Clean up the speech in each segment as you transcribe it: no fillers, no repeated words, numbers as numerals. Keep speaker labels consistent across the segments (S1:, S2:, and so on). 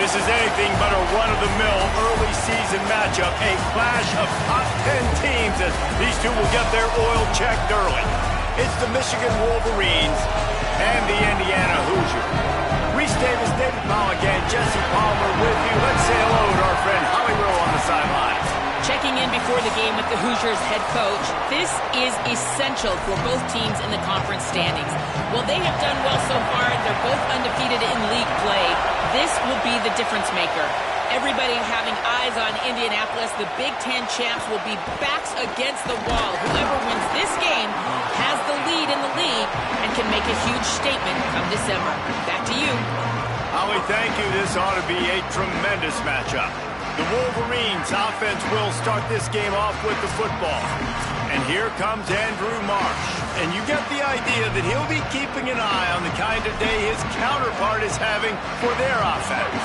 S1: This is anything but a run-of-the-mill early season matchup, a clash of top 10 teams as these two will get their oil checked early. It's the Michigan Wolverines and the Indiana Hoosiers. Reese Davis, David Mulligan, Jesse Palmer with you. Let's say hello to our friend Holly Rowe on the sidelines.
S2: Checking in before the game with the Hoosiers head coach. This is essential for both teams in the conference standings. While they have done well so far, they're both undefeated in league play. This will be the difference maker. Everybody having eyes on Indianapolis. The Big Ten champs will be backs against the wall. Whoever wins this game has the lead in the league and can make a huge statement come December. Back to you.
S1: Holly, thank you. This ought to be a tremendous matchup. The Wolverines offense will start this game off with the football. And here comes Andrew Marsh. And you get the idea that he'll be keeping an eye on the kind of day his counterpart is having for their offense.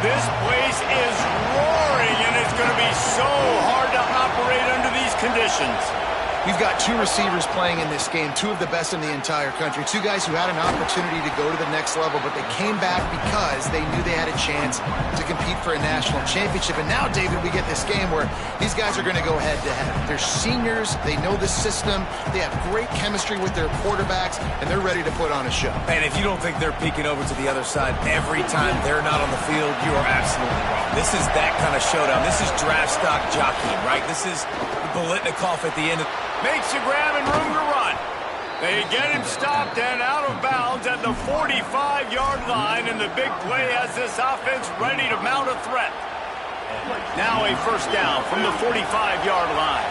S1: This place is roaring, and it's going to be so hard to operate under these conditions.
S3: We've got two receivers playing in this game, two of the best in the entire country, two guys who had an opportunity to go to the next level, but they came back because they knew they had a chance to compete for a national championship. And now, David, we get this game where these guys are going to go head-to-head. They're seniors, they know the system, they have great chemistry with their quarterbacks, and they're ready to put on a show.
S4: And if you don't think they're peeking over to the other side every time they're not on the field, you are absolutely wrong. This is that kind of showdown. This is draft stock jockeying, right? This is Bolitnikoff at the end of...
S1: Makes the grab and room to run. They get him stopped and out of bounds at the 45-yard line, and the big play has this offense ready to mount a threat. Now a first down from the 45-yard line.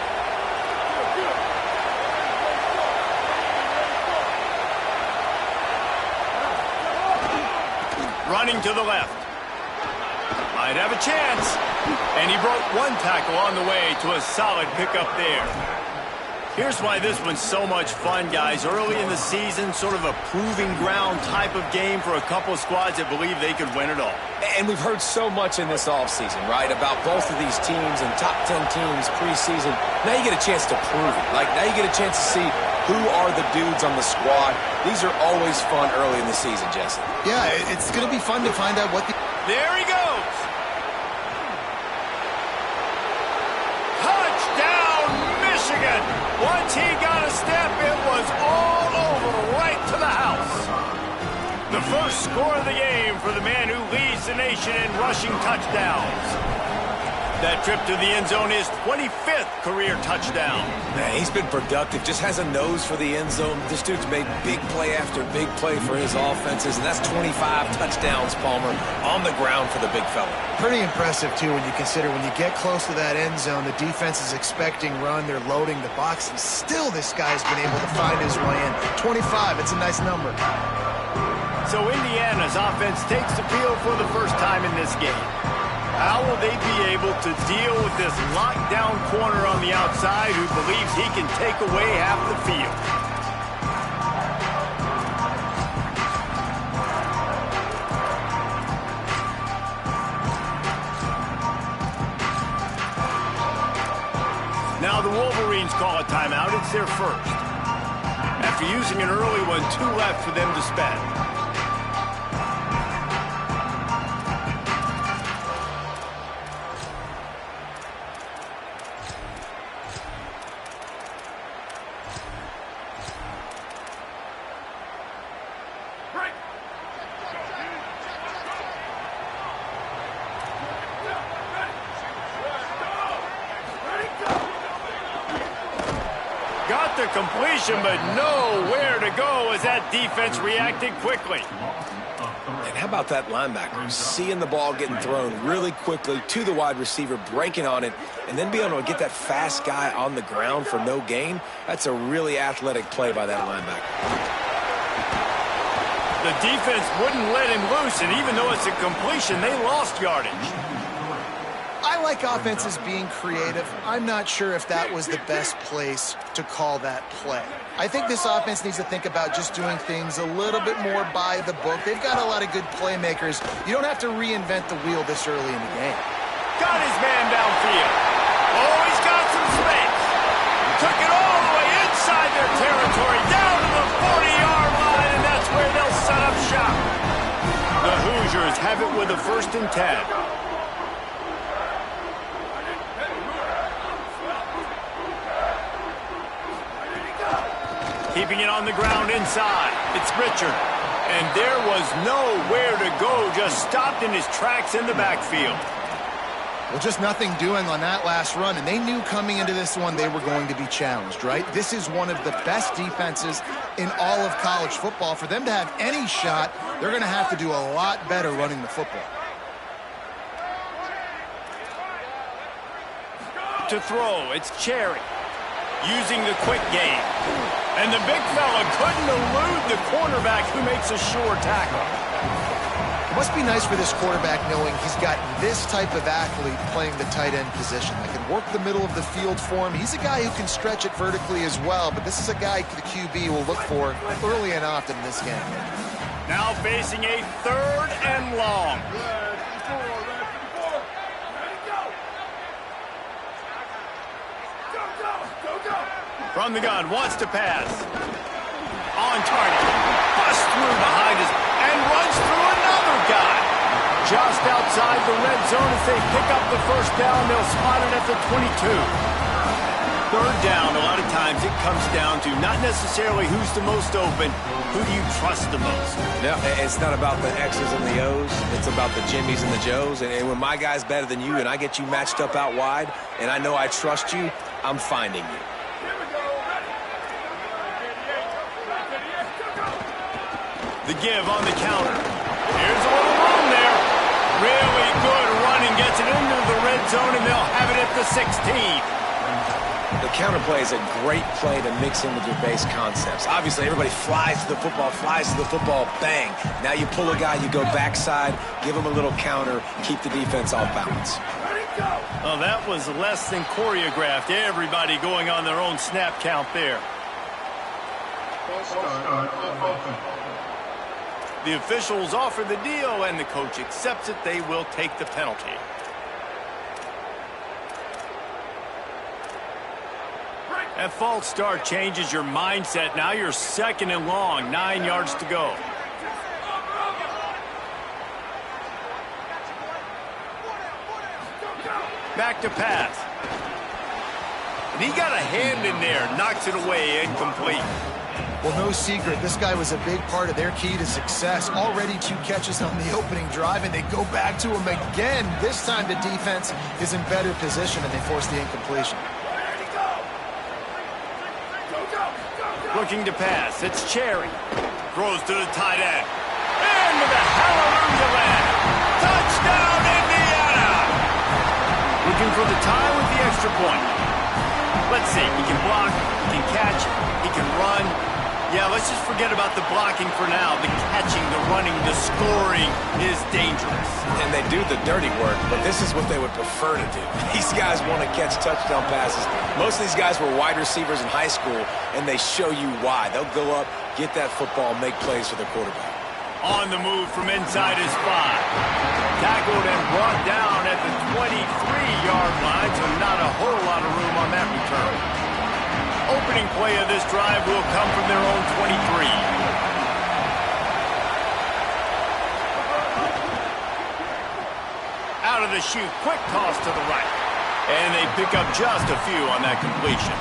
S1: Running to the left. Might have a chance. And he broke one tackle on the way to a solid pickup there. Here's why this one's so much fun, guys. Early in the season, sort of a proving ground type of game for a couple of squads that believe they could win it all.
S4: And we've heard so much in this offseason, right, about both of these teams and top 10 teams preseason. Now you get a chance to prove it. Like, now you get a chance to see who are the dudes on the squad. These are always fun early in the season, Jesse.
S3: Yeah, it's going to be fun to find out what the...
S1: There he goes! Touchdown, Michigan! Once he got a step, it was all over, right to the house. The first score of the game for the man who leads the nation in rushing touchdowns. That trip to the end zone is 25th career touchdown.
S4: Man, he's been productive, just has a nose for the end zone. This dude's made big play after big play for his offenses, and that's 25 touchdowns, Palmer, on the ground for the big fella.
S3: Pretty impressive, too, when you consider when you get close to that end zone, the defense is expecting run, they're loading the box, and still this guy's been able to find his way in. 25, it's a nice number.
S1: So Indiana's offense takes the field for the first time in this game. How will they be able to deal with this lockdown corner on the outside who believes he can take away half the field? Now the Wolverines call a timeout. It's their first. After using an early one, 2 left for them to spend. Got the completion, but nowhere to go as that defense reacted quickly.
S4: And how about that linebacker? Seeing the ball getting thrown really quickly to the wide receiver, breaking on it, and then being able to get that fast guy on the ground for no gain. That's a really athletic play by that linebacker.
S1: The defense wouldn't let him loose, and even though it's a completion, they lost yardage.
S3: I like offenses being creative. I'm not sure if that was the best place to call that play. I think this offense needs to think about just doing things a little bit more by the book. They've got a lot of good playmakers. You don't have to reinvent the wheel this early in the game.
S1: Got his man downfield. Oh, he's got some space. Took it all the way inside their territory, down to the 40-yard line, and that's where they'll set up shop. The Hoosiers have it with a 1st and 10. Keeping it on the ground inside. It's Richard. And there was nowhere to go, just stopped in his tracks in the backfield.
S3: Well, just nothing doing on that last run, and they knew coming into this one they were going to be challenged, right? This is one of the best defenses in all of college football. For them to have any shot, they're going to have to do a lot better running the football.
S1: To throw, it's Cherry. Using the quick game. And the big fella couldn't elude the cornerback who makes a sure tackle.
S3: It must be nice for this quarterback knowing he's got this type of athlete playing the tight end position that can work the middle of the field for him. He's a guy who can stretch it vertically as well, but this is a guy the QB will look for early and often in this game.
S1: Now facing a 3rd and long. From the gun, wants to pass. On target. Busts through behind us and runs through another guy. Just outside the red zone as they pick up the 1st down. They'll spot it at the 22. 3rd down, a lot of times it comes down to not necessarily who's the most open, who do you trust the most?
S4: No, it's not about the X's and the O's. It's about the Jimmies and the Joes. And when my guy's better than you and I get you matched up out wide and I know I trust you, I'm finding you.
S1: The give on the counter. Here's a little room there. Really good running. Gets it into the red zone, and they'll have it at the 16.
S4: The counter play is a great play to mix in with your base concepts. Obviously, everybody flies to the football, bang. Now you pull a guy, you go backside, give him a little counter, keep the defense off balance.
S1: Oh, that was less than choreographed. Everybody going on their own snap count there. The officials offer the deal, and the coach accepts it. They will take the penalty. That false start changes your mindset. Now you're 2nd and long, 9 yards to go. Back to pass. And he got a hand in there, knocks it away, incomplete.
S3: Well, no secret, this guy was a big part of their key to success. Already 2 catches on the opening drive, and they go back to him again. This time the defense is in better position, and they force the incompletion.
S1: Looking to pass, it's Cherry. Throws to the tight end. Into the hallelujah land. Touchdown, Indiana! Looking for the tie with the extra point. Let's see, he can block, he can catch, he can run. Yeah, let's just forget about the blocking for now. The catching, the running, the scoring is dangerous.
S4: And they do the dirty work, but this is what they would prefer to do. These guys want to catch touchdown passes. Most of these guys were wide receivers in high school, and they show you why. They'll go up, get that football, make plays for the quarterback.
S1: On the move from inside his 5. Tackled and brought down at the 23-yard line, so not a whole lot of room on that return. Opening play of this drive will come from their own 23. Out of the chute, quick toss to the right. And they pick up just a few on that completion.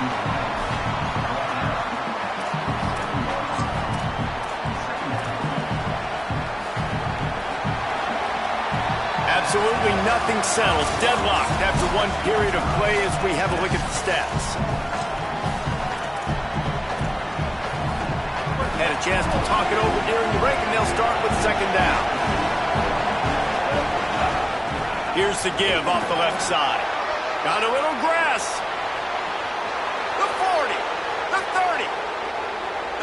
S1: Absolutely nothing settles. Deadlocked after one period of play as we have a look at the stats. Had a chance to talk it over during the break, and they'll start with 2nd down. Here's the give off the left side. Got a little grass. The 40, the 30,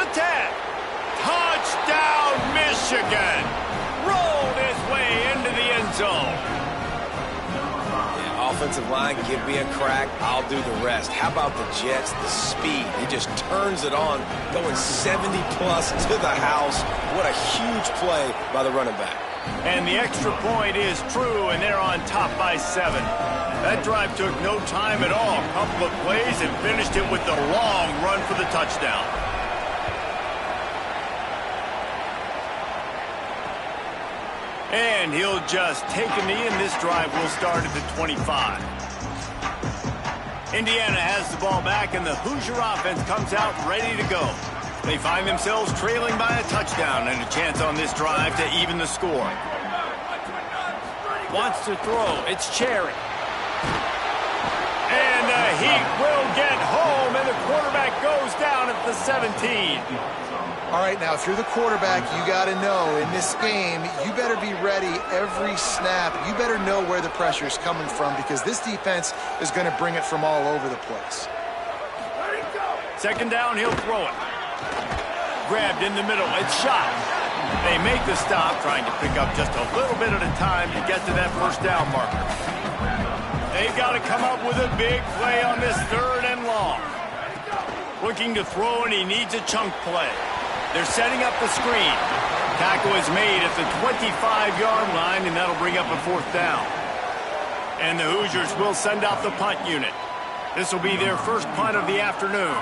S1: the 10. Touchdown, Michigan. Rolled his way into the end zone.
S4: Offensive line, give me a crack, I'll do the rest. How about the Jets, the speed? He just turns it on, going 70-plus to the house. What a huge play by the running back.
S1: And the extra point is true, and they're on top by 7. That drive took no time at all. A couple of plays and finished it with the long run for the touchdown. And he'll just take a knee, and this drive will start at the 25. Indiana has the ball back, and the Hoosier offense comes out ready to go. They find themselves trailing by a touchdown and a chance on this drive to even the score. Wants to throw. It's Cherry. And the Heat will get home, and the quarterback goes down at the 17.
S3: All right, now, if you're the quarterback, you got to know in this game, you better be ready every snap. You better know where the pressure is coming from because this defense is going to bring it from all over the place.
S1: Second down, he'll throw it. Grabbed in the middle. It's shot. They make the stop, trying to pick up just a little bit at a time to get to that first down marker. They've got to come up with a big play on this third and long. Looking to throw, and he needs a chunk play. They're setting up the screen. Tackle is made at the 25-yard line, and that'll bring up a fourth down. And the Hoosiers will send out the punt unit. This will be their first punt of the afternoon.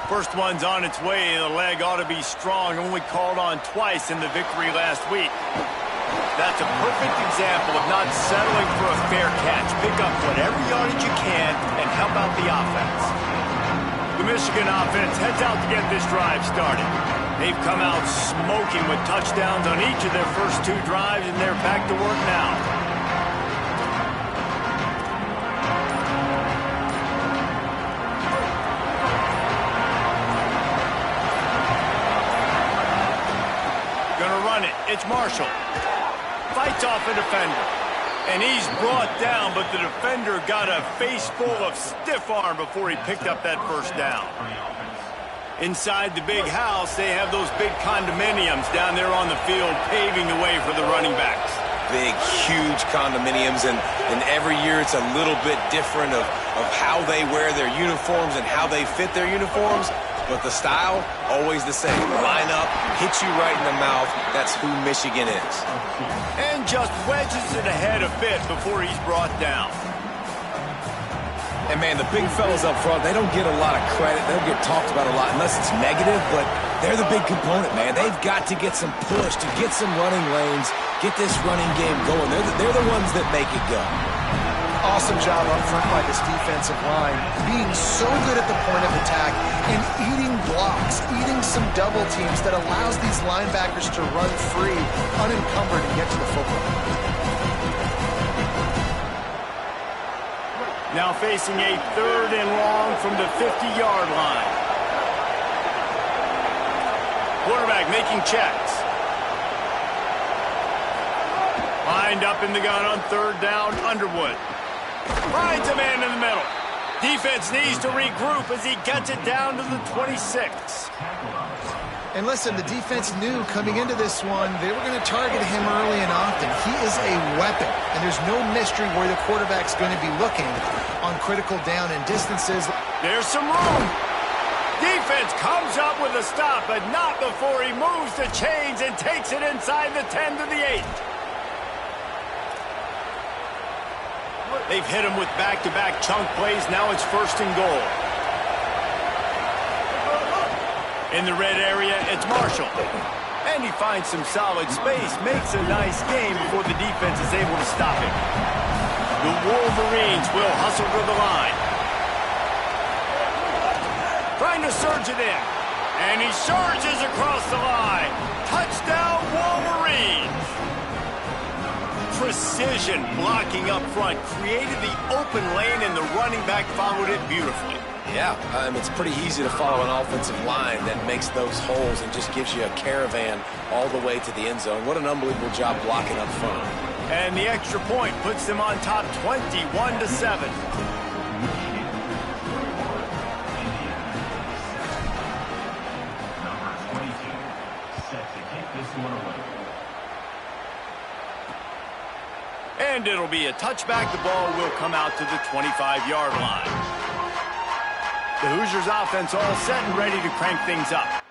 S1: First one's on its way. The leg ought to be strong. Only called on twice in the victory last week. That's a perfect example of not settling for a fair catch. Pick up whatever yardage you can and help out the offense. The Michigan offense heads out to get this drive started. They've come out smoking with touchdowns on each of their first two drives, and they're back to work now. Gonna run it. It's Marshall. Fights off a defender. And he's brought down, but the defender got a face full of stiff arm before he picked up that first down. Inside the big house, they have those big condominiums down there on the field paving the way for the running backs.
S4: Big, huge condominiums, and every year it's a little bit different of how they wear their uniforms and how they fit their uniforms. But the style, always the same. Line up, hit you right in the mouth. That's who Michigan is.
S1: And just wedges it ahead a bit before he's brought down.
S4: And, man, the big fellas up front, they don't get a lot of credit. They don't get talked about a lot unless it's negative, but they're the big component, man. They've got to get some push, to get some running lanes, get this running game going. They're the ones that make it go.
S3: Awesome job up front by this defensive line, being so good at the point of attack and eating blocks, eating some double teams that allows these linebackers to run free, unencumbered, and get to the football.
S1: Now facing a third and long from the 50-yard line. Quarterback making checks. Lined up in the gun on third down, Underwood. Finds a man in the middle. Defense needs to regroup as he gets it down to the 26.
S3: And listen, the defense knew coming into this one, they were going to target him early and often. He is a weapon, and there's no mystery where the quarterback's going to be looking on critical down and distances.
S1: There's some room. Defense comes up with a stop, but not before he moves the chains and takes it inside the 10 to the 8. They've hit him with back-to-back chunk plays. Now it's first and goal. In the red area, it's Marshall. And he finds some solid space, makes a nice game before the defense is able to stop him. The Wolverines will hustle to the line. Trying to surge it in. And he surges across the line. Touchdown, Wolverines! Precision blocking up front created the open lane, and the running back followed it beautifully.
S4: Yeah, it's pretty easy to follow an offensive line that makes those holes and just gives you a caravan all the way to the end zone. What an unbelievable job blocking up front.
S1: And the extra point puts them on top 21-7. And it'll be a touchback. The ball will come out to the 25-yard line. The Hoosiers offense all set and ready to crank things up.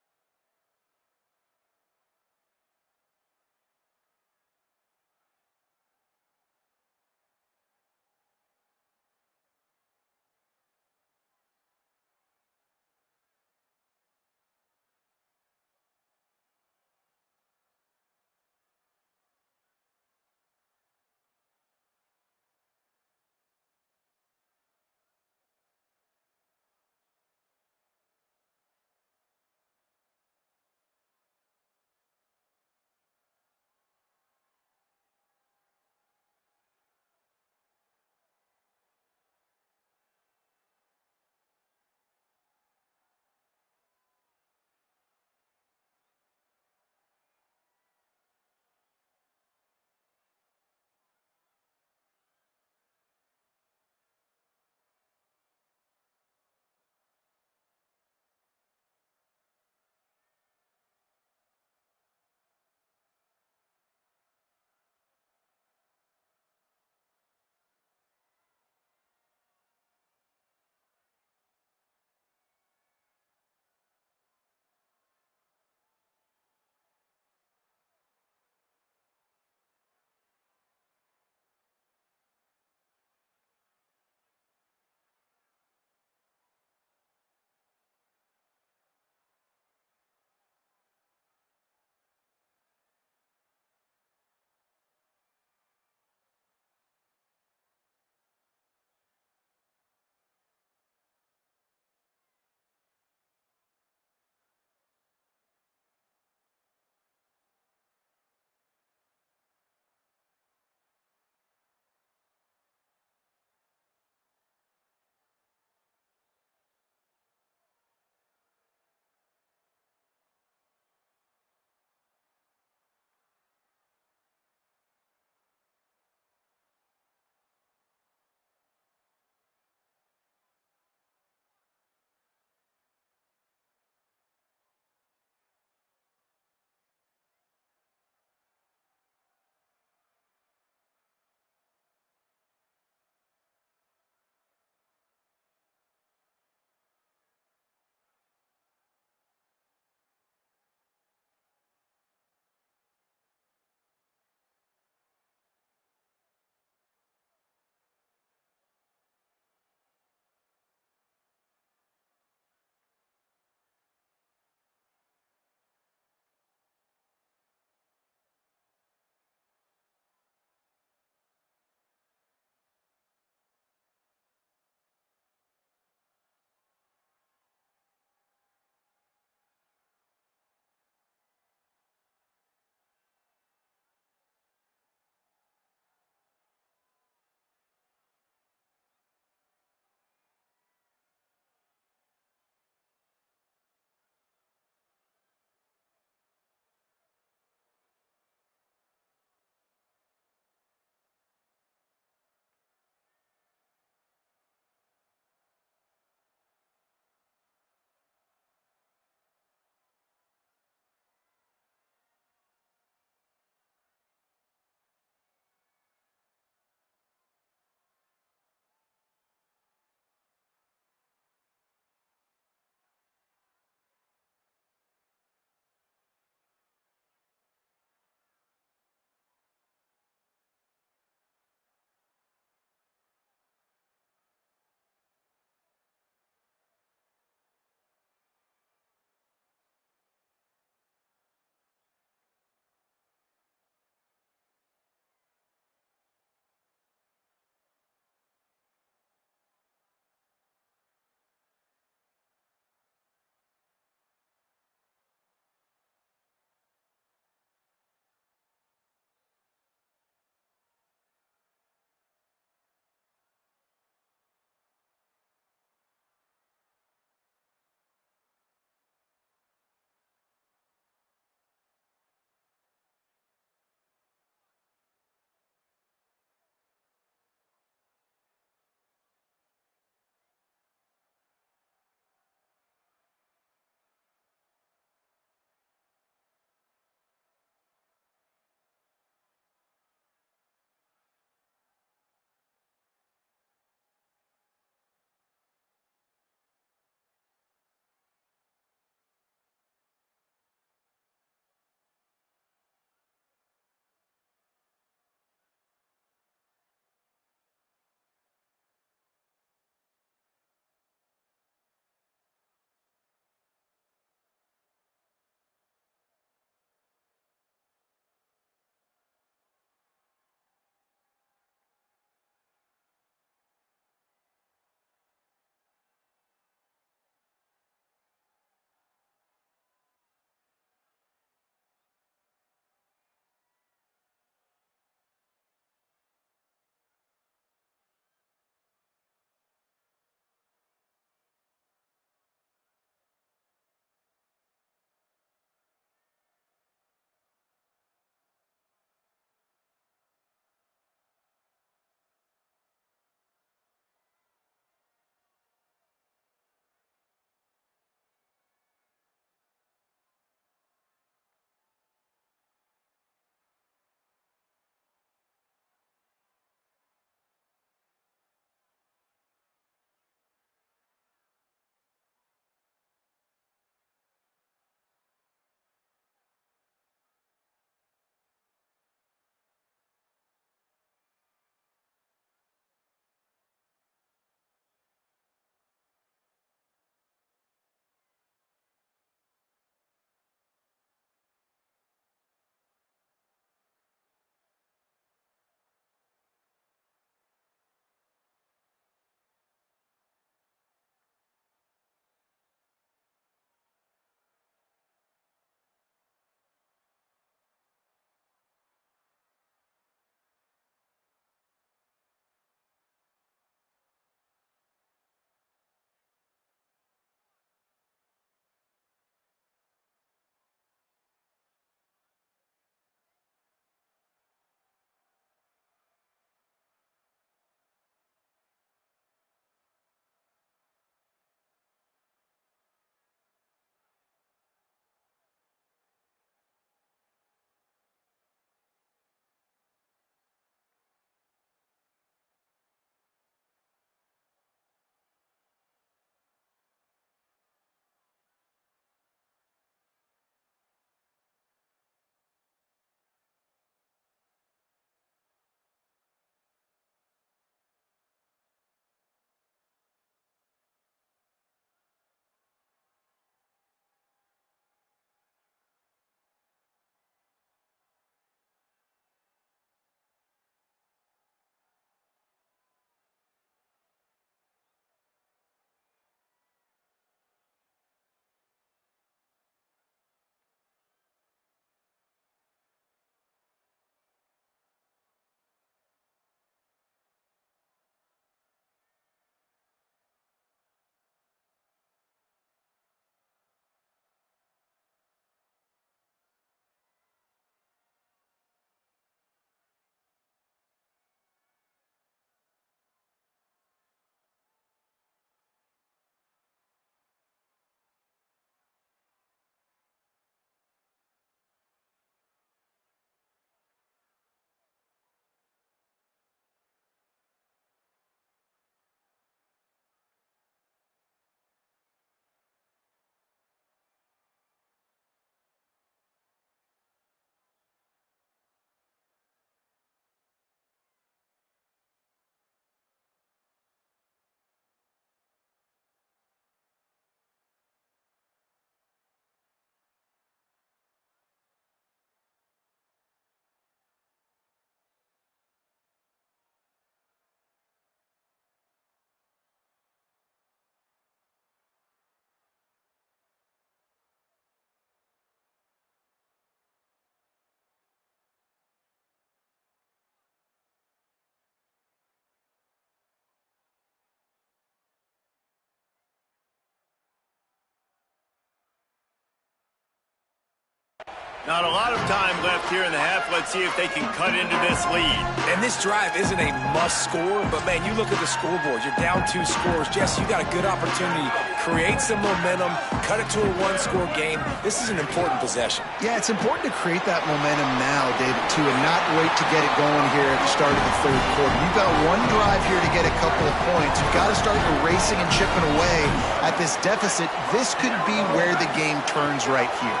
S1: Not a lot of time left here in the half. Let's see if they can cut into this lead.
S4: And this drive isn't a must score, but man, you look at the scoreboard. You're down 2 scores. Jesse, you got a good opportunity. Create some momentum. Cut it to a 1-score game. This is an important possession.
S3: Yeah, it's important to create that momentum now, David, too, and not wait to get it going here at the start of the third quarter. You've got one drive here to get a couple of points. You've got to start erasing and chipping away at this deficit. This could be where the game turns right here.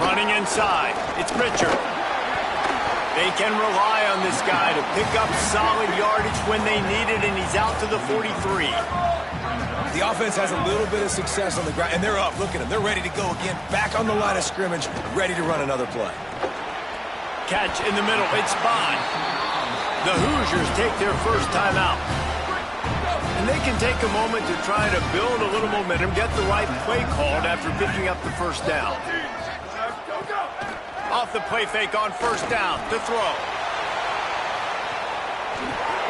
S1: Running inside, it's Richard. They can rely on this guy to pick up solid yardage when they need it, and he's out to the 43.
S4: The offense has a little bit of success on the ground, and they're up. Look at them. They're ready to go again. Back on the line of scrimmage, ready to run another play.
S1: Catch in the middle. It's Bond. The Hoosiers take their first timeout. And they can take a moment to try to build a little momentum, get the right play called after picking up the first down. Off the play fake on first down to throw.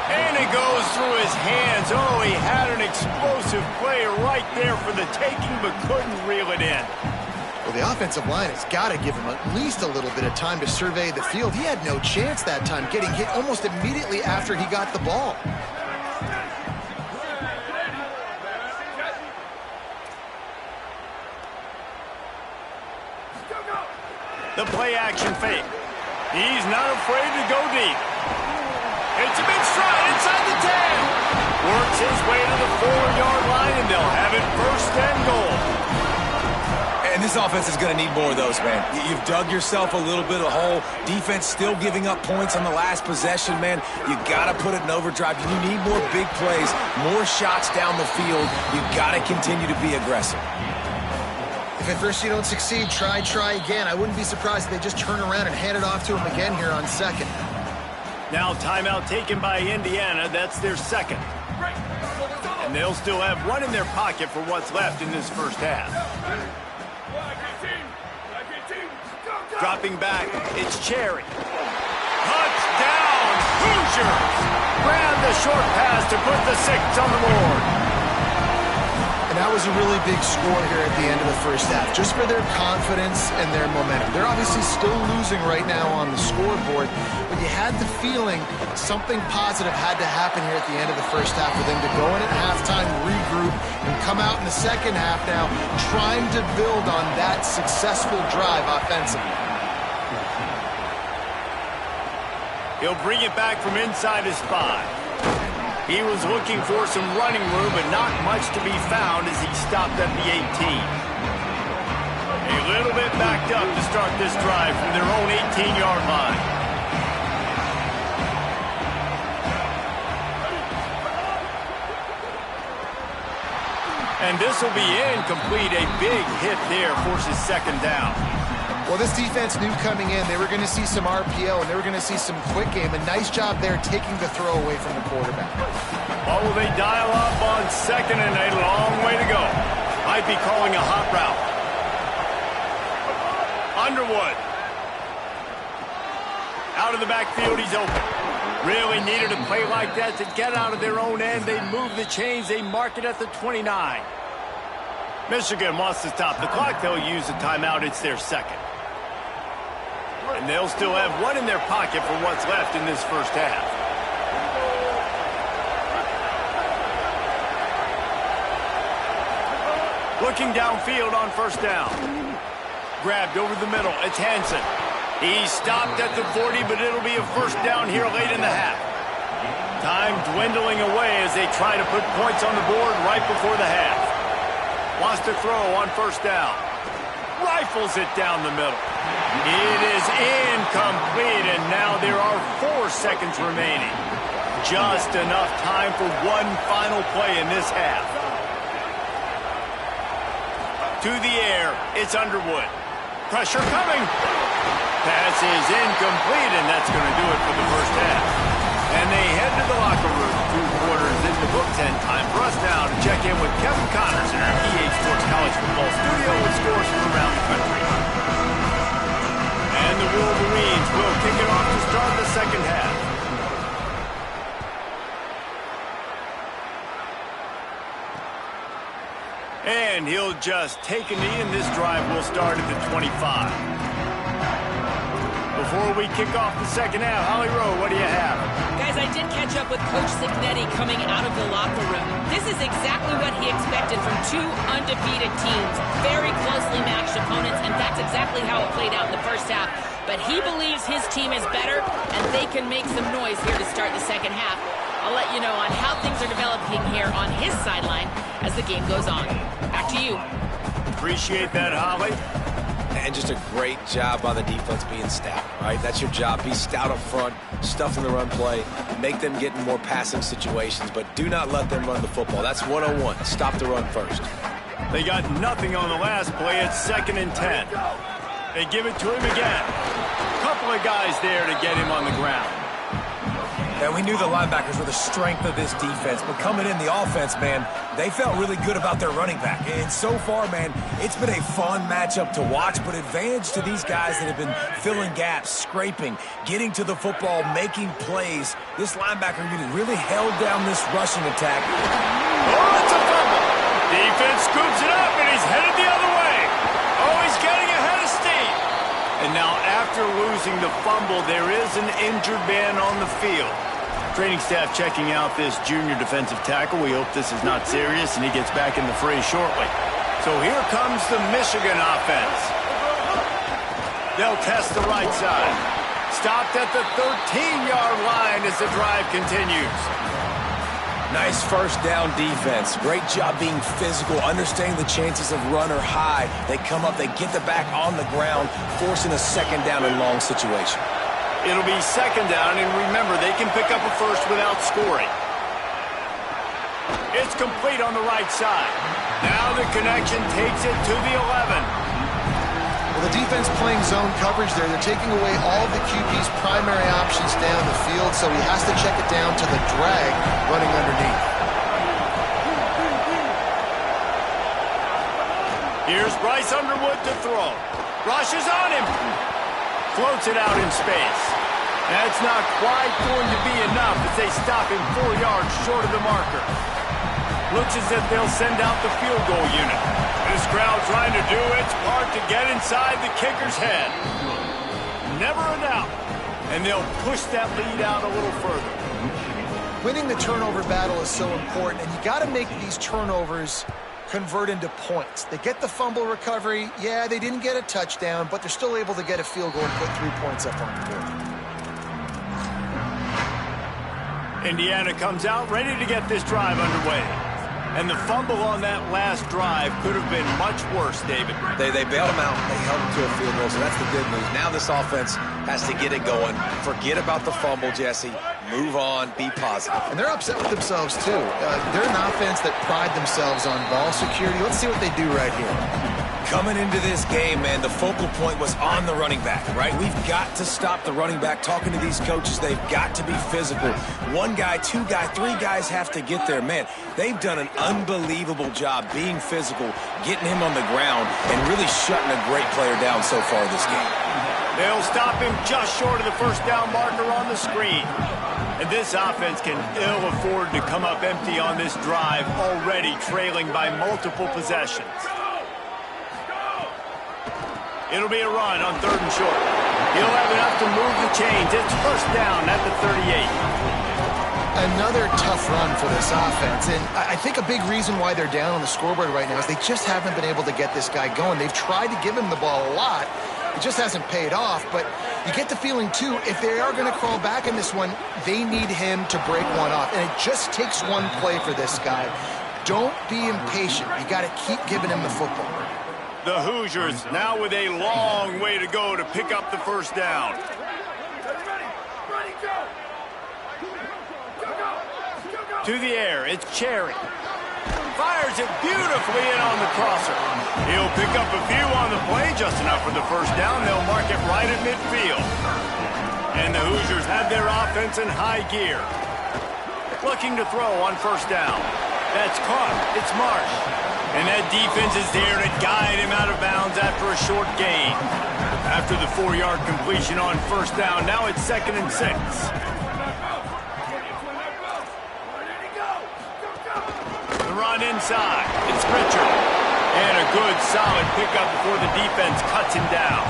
S1: And it goes through his hands. Oh, he had an explosive play right there for the taking, but couldn't reel it in.
S3: Well, the offensive line has got to give him at least a little bit of time to survey the field. He had no chance that time, getting hit almost immediately after he got the ball.
S1: The play-action fake. He's not afraid to go deep. It's a big stride inside the 10. Works his way to the 4-yard line, and they'll have it first and goal.
S4: And this offense is going to need more of those, man. You've dug yourself a little bit of a hole. Defense still giving up points on the last possession, man. You got to put it in overdrive. You need more big plays, more shots down the field. You got to continue to be aggressive.
S3: If at first you don't succeed, try again. I wouldn't be surprised if they just turn around and hand it off to him again here on second.
S1: Now timeout taken by Indiana. That's their second. And they'll still have one in their pocket for what's left in this first half. Dropping back, it's Cherry. Touchdown, Hoosiers! Ran the short pass to put the 6 on the board.
S3: And that was a really big score here at the end of the first half, just for their confidence and their momentum. They're obviously still losing right now on the scoreboard, but you had the feeling something positive had to happen here at the end of the first half for them to go in at halftime, regroup, and come out in the second half now trying to build on that successful drive offensively.
S1: He'll bring it back from inside his 5. He was looking for some running room, but not much to be found as he stopped at the 18. A little bit backed up to start this drive from their own 18-yard line. And this will be incomplete. A big hit there forces second down.
S3: Well, this defense knew coming in they were going to see some RPO and they were going to see some quick game. A nice job there taking the throw away from the quarterback.
S1: Oh, they dial up on second and a long way to go. Might be calling a hot route. Underwood. Out of the backfield, he's open. Really needed a play like that to get out of their own end. They move the chains. They mark it at the 29. Michigan wants to stop the clock. They'll use a timeout. It's their second. And they'll still have one in their pocket for what's left in this first half. Looking downfield on first down. Grabbed over the middle. It's Hansen. He stopped at the 40, but it'll be a first down here late in the half. Time dwindling away as they try to put points on the board right before the half. Wants to throw on first down. Rifles it down the middle. It is incomplete, and now there are 4 seconds remaining. Just enough time for one final play in this half. To the air, it's Underwood. Pressure coming. Pass is incomplete, and that's going to do it for the first half. And they head to the locker room. 2 quarters in the books, and time for us now to check in with Kevin Connors in our EA Sports College Football Studio with scores from around the country. And the Wolverines will kick it off to start the second half. And he'll just take a knee, and this drive will start at the 25. before we kick off the second half. Holly Rowe, what do you have?
S2: Guys, I did catch up with Coach Signetti coming out of the locker room. This is exactly what he expected from two undefeated teams, very closely matched opponents, and that's exactly how it played out in the first half. But he believes his team is better, and they can make some noise here to start the second half. I'll let you know on how things are developing here on his sideline as the game goes on. Back to you.
S1: Appreciate that, Holly.
S4: And just a great job by the defense being stout, right? That's your job. Be stout up front, stuff in the run play, make them get in more passing situations, but do not let them run the football. That's 101. Stop the run first.
S1: They got nothing on the last play. It's 2nd and 10. They give it to him again. Couple of guys there to get him on the ground.
S5: And we knew the linebackers were the strength of this defense, but coming in the offense, man, they felt really good about their running back. And so far, man, it's been a fun matchup to watch, but advantage to these guys that have been filling gaps, scraping, getting to the football, making plays. This linebacker unit really held down this rushing attack.
S1: Oh, it's a fumble. Defense scoops it up, and he's headed the other way. Oh, he's getting ahead of steam. And now after losing the fumble, there is an injured man on the field. Training staff checking out this junior defensive tackle. We hope this is not serious, and he gets back in the fray shortly. So here comes the Michigan offense. They'll test the right side. Stopped at the 13-yard line as the drive continues.
S5: Nice first down defense. Great job being physical, understanding the chances of run or high. They come up, they get the back on the ground, forcing a second down and long situation.
S1: It'll be 2nd down, and remember, they can pick up a first without scoring. It's complete on the right side. Now the connection takes it to the 11.
S3: Well, the defense playing zone coverage there. They're taking away all of the QB's primary options down the field, so he has to check it down to the drag running underneath.
S1: Here's Bryce Underwood to throw. Rushes on him. Floats it out in space. That's not quite going to be enough as they stop him 4 yards short of the marker. Looks as if they'll send out the field goal unit. This crowd trying to do its part to get inside the kicker's head. Never a doubt. And they'll push that lead out a little further.
S3: Winning the turnover battle is so important, and you got to make these turnovers convert into points. They get the fumble recovery. Yeah, they didn't get a touchdown, but they're still able to get a field goal and put 3 points up on the board.
S1: Indiana comes out ready to get this drive underway. And the fumble on that last drive could have been much worse, David.
S4: They bailed him out. They held him to a field goal, so that's the good news. Now this offense has to get it going. Forget about the fumble, Jesse. Move on. Be positive.
S3: And they're upset with themselves, too. They're an offense that pride themselves on ball security. Let's see what they do right here.
S5: Coming into this game, man, the focal point was on the running back, right? We've got to stop the running back. Talking to these coaches, they've got to be physical. 1 guy, 2 guy, 3 guys have to get there. Man, they've done an unbelievable job being physical, getting him on the ground, and really shutting a great player down so far this game.
S1: They'll stop him just short of the first down marker on the screen. And this offense can ill afford to come up empty on this drive, already trailing by multiple possessions. It'll be a run on 3rd and short. He'll have enough to move the chains. It's first down at the 38.
S3: Another tough run for this offense, and I think a big reason why they're down on the scoreboard right now is they just haven't been able to get this guy going. They've tried to give him the ball a lot. It just hasn't paid off, but you get the feeling, too, if they are going to crawl back in this one, they need him to break one off, and it just takes one play for this guy. Don't be impatient. You got to keep giving him the football.
S1: The Hoosiers now with a long way to go to pick up the first down. To the air, it's Cherry. Fires it beautifully in on the crosser. He'll pick up a few on the play, just enough for the first down. They'll mark it right at midfield. And the Hoosiers have their offense in high gear. Looking to throw on first down. That's caught. It's Marsh. And that defense is there to guide him out of bounds after a short gain. After the 4-yard completion on first down, now it's 2nd and 6. The run inside. It's Pritchard. And a good, solid pickup before the defense cuts him down.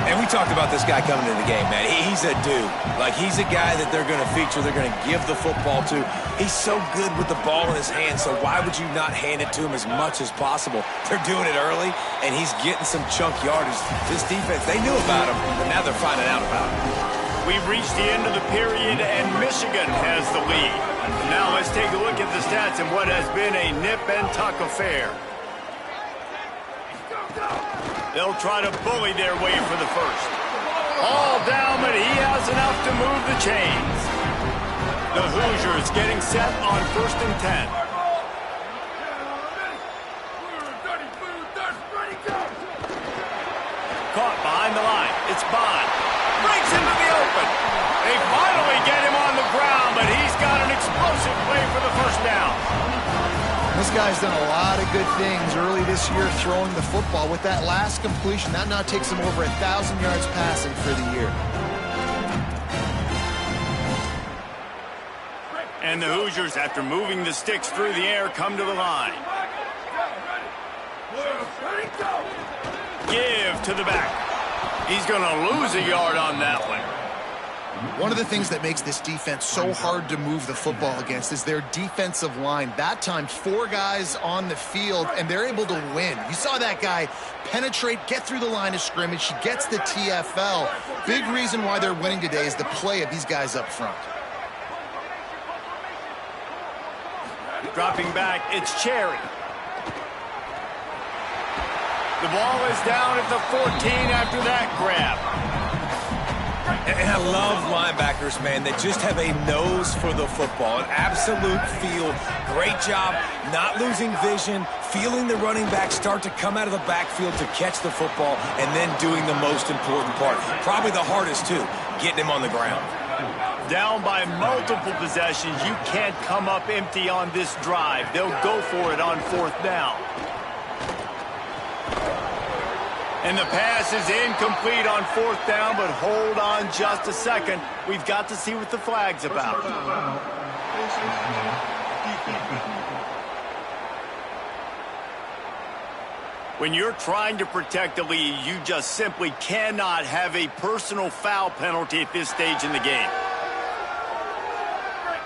S5: And we talked about this guy coming into the game, man. He's a dude. Like, he's a guy that they're going to feature, they're going to give the football to. He's so good with the ball in his hand, so why would you not hand it to him as much as possible? They're doing it early, and he's getting some chunk yardage. This defense, they knew about him, but now they're finding out about him.
S1: We've reached the end of the period, and Michigan has the lead. Now let's take a look at the stats in what has been a nip-and-tuck affair. They'll try to bully their way for the first. All down, but he has enough to move the chains. The Hoosiers getting set on 1st and 10. Caught behind the line. It's Bond. Breaks into the open. They finally get him on the ground, but he's got an explosive play for the first down.
S3: This guy's done a lot of good things early this year throwing the football. With that last completion, that now takes him over 1,000 yards passing for the year.
S1: And the Hoosiers, after moving the sticks through the air, come to the line. Give to the back. He's going to lose a yard on that one.
S3: One of the things that makes this defense so hard to move the football against is their defensive line. That time, 4 guys on the field, and they're able to win. You saw that guy penetrate, get through the line of scrimmage. He gets the TFL. Big reason why they're winning today is the play of these guys up front.
S1: Dropping back, it's Cherry. The ball is down at the 14 after that grab.
S5: And I love linebackers, man. They just have a nose for the football, an absolute feel. Great job not losing vision, feeling the running back start to come out of the backfield to catch the football, and then doing the most important part. Probably the hardest, too, getting him on the ground.
S1: Down by multiple possessions, you can't come up empty on this drive. They'll go for it on 4th down. And the pass is incomplete on 4th down, but hold on just a second. We've got to see what the flag's about. When you're trying to protect the lead, you just simply cannot have a personal foul penalty at this stage in the game.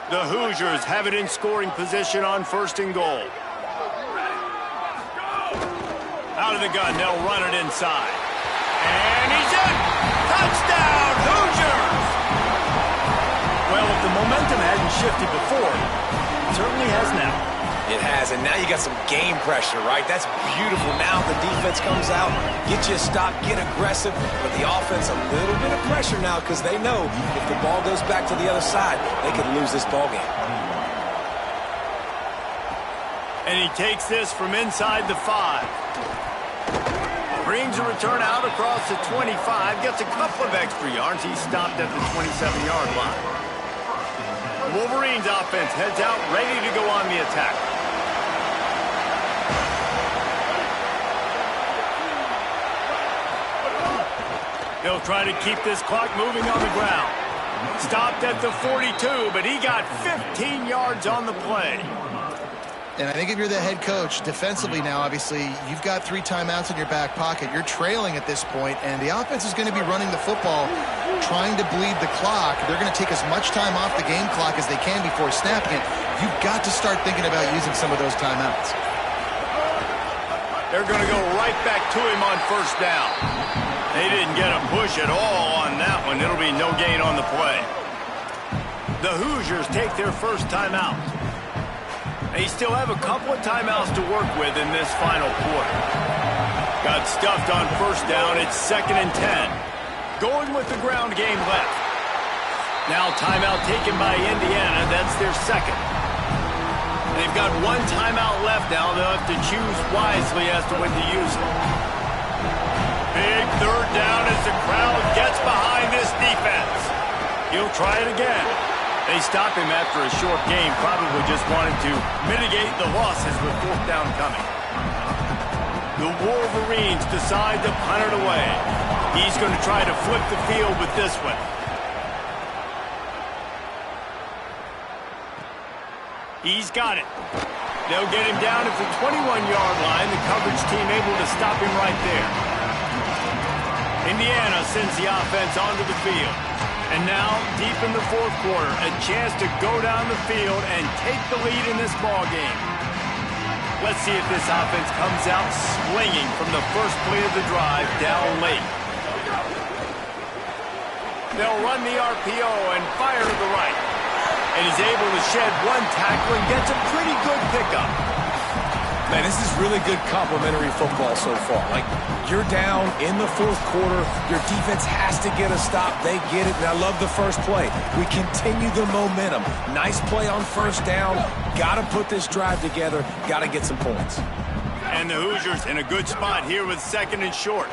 S1: The Hoosiers have it in scoring position on 1st and goal. Out of the gun, they'll run it inside. And he's in! Touchdown, Hoosiers! Well, if the momentum hadn't shifted before, it certainly has now.
S5: It has, and now you got some game pressure, right? That's beautiful. Now the defense comes out, get you a stop, get aggressive, but the offense a little bit of pressure now because they know if the ball goes back to the other side, they could lose this ball game.
S1: And he takes this from inside the 5. Brings a return out across the 25, gets a couple of extra yards. He's stopped at the 27-yard line. The Wolverines offense heads out, ready to go on the attack. They'll try to keep this clock moving on the ground. Stopped at the 42, but he got 15 yards on the play.
S3: And I think if you're the head coach, defensively now, obviously, you've got 3 timeouts in your back pocket. You're trailing at this point, and the offense is going to be running the football, trying to bleed the clock. They're going to take as much time off the game clock as they can before snapping it. You've got to start thinking about using some of those timeouts.
S1: They're going to go right back to him on 1st down. They didn't get a push at all on that one. It'll be no gain on the play. The Hoosiers take their first timeout. They still have a couple of timeouts to work with in this final quarter. Got stuffed on 1st down. It's 2nd and 10. Going with the ground game left. Now timeout taken by Indiana. That's their 2nd. They've got 1 timeout left now. They'll have to choose wisely as to when to use it. Big 3rd down as the crowd gets behind this defense. He'll try it again. They stop him after a short game, probably just wanted to mitigate the losses with 4th down coming. The Wolverines decide to punt it away. He's going to try to flip the field with this one. He's got it. They'll get him down at the 21-yard line. The coverage team able to stop him right there. Indiana sends the offense onto the field. And now, deep in the fourth quarter, a chance to go down the field and take the lead in this ball game. Let's see if this offense comes out swinging from the first play of the drive down late. They'll run the RPO and fire to the right. And he's able to shed one tackle and gets a pretty good pickup.
S5: Man, this is really good complementary football so far. Like, you're down in the fourth quarter. Your defense has to get a stop. They get it, and I love the first play. We continue the momentum. Nice play on first down. Got to put this drive together. Got to get some points.
S1: And the Hoosiers in a good spot here with second and short.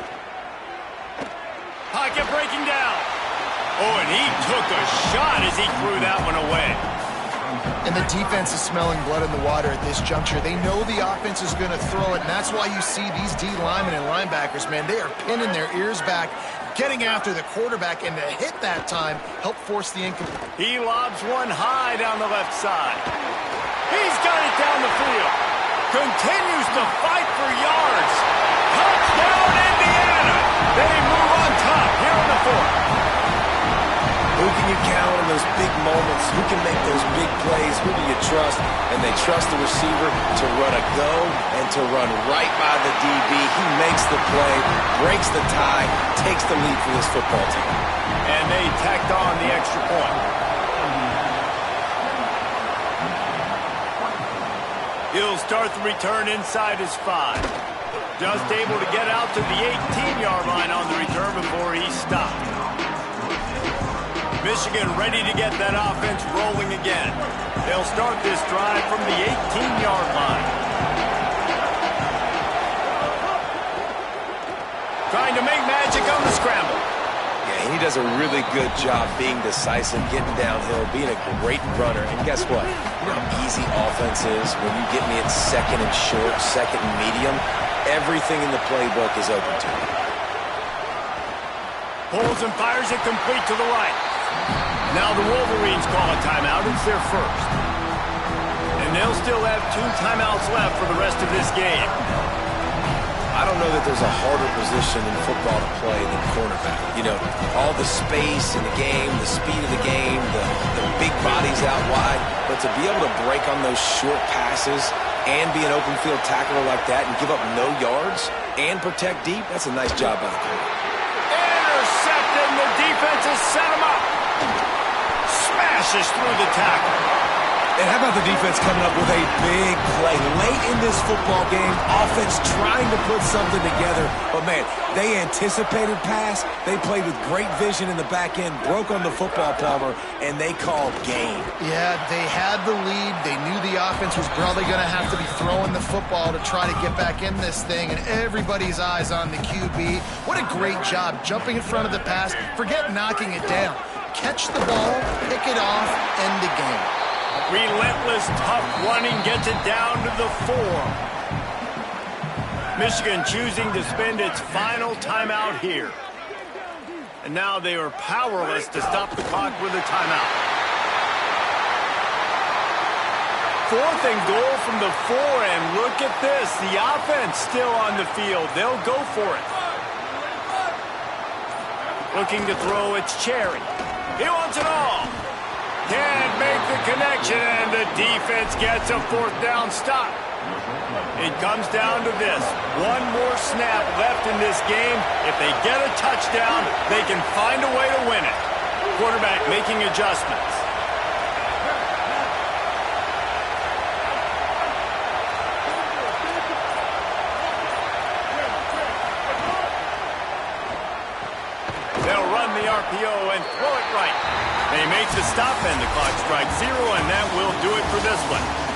S1: Pocket breaking down. Oh, and he took a shot as he threw that one away.
S3: And the defense is smelling blood in the water at this juncture. They know the offense is going to throw it, and that's why you see these D linemen and linebackers, man, they are pinning their ears back, getting after the quarterback, and to hit that time, help force the incomplete.
S1: He lobs one high down the left side. He's got it down the field. Continues to fight for yards. Touchdown, Indiana. They move on top here in the fourth.
S5: Who can you count on those big moments? Who can make those big plays? Who do you trust? And they trust the receiver to run a go and to run right by the DB. He makes the play, breaks the tie, takes the lead for this football team.
S1: And they tacked on the extra point. He'll start the return inside his 5. Just able to get out to the 18-yard line on the return before he stopped. Michigan ready to get that offense rolling again. They'll start this drive from the 18-yard line. Trying to make magic on the scramble.
S5: Yeah, he does a really good job being decisive, getting downhill, being a great runner. And guess what? You know how easy offense is when you get me at second and short, second and medium. Everything in the playbook is open to you.
S1: Pulls and fires it complete to the right. Now the Wolverines call a timeout. It's their first. And they'll still have 2 timeouts left for the rest of this game.
S5: I don't know that there's a harder position in football to play than cornerback. You know, all the space in the game, the speed of the game, the big bodies out wide. But to be able to break on those short passes and be an open field tackler like that and give up no yards and protect deep, that's a nice job by the corner.
S1: Intercepted, and the defense has set him up. Smashes through the tackle.
S5: And how about the defense coming up with a big play late in this football game? Offense trying to put something together. But, man, they anticipated pass. They played with great vision in the back end, broke on the football, Palmer, and they called game.
S3: Yeah, they had the lead. They knew the offense was probably going to have to be throwing the football to try to get back in this thing, and everybody's eyes on the QB. What a great job jumping in front of the pass. Forget knocking it down. Catch the ball, pick it off, end the game.
S1: Relentless, tough running gets it down to the 4. Michigan choosing to spend its final timeout here. And now they are powerless to stop the clock with a timeout. 4th and goal from the 4, and look at this. The offense still on the field. They'll go for it. Looking to throw, it's Cherry. He wants it all. Can't make the connection, and the defense gets a 4th down stop. It comes down to this. One more snap left in this game. If they get a touchdown, they can find a way to win it. Quarterback making adjustments. They'll run the RPO and throw it right. They make the stop, and the clock strikes 0, and that will do it for this one.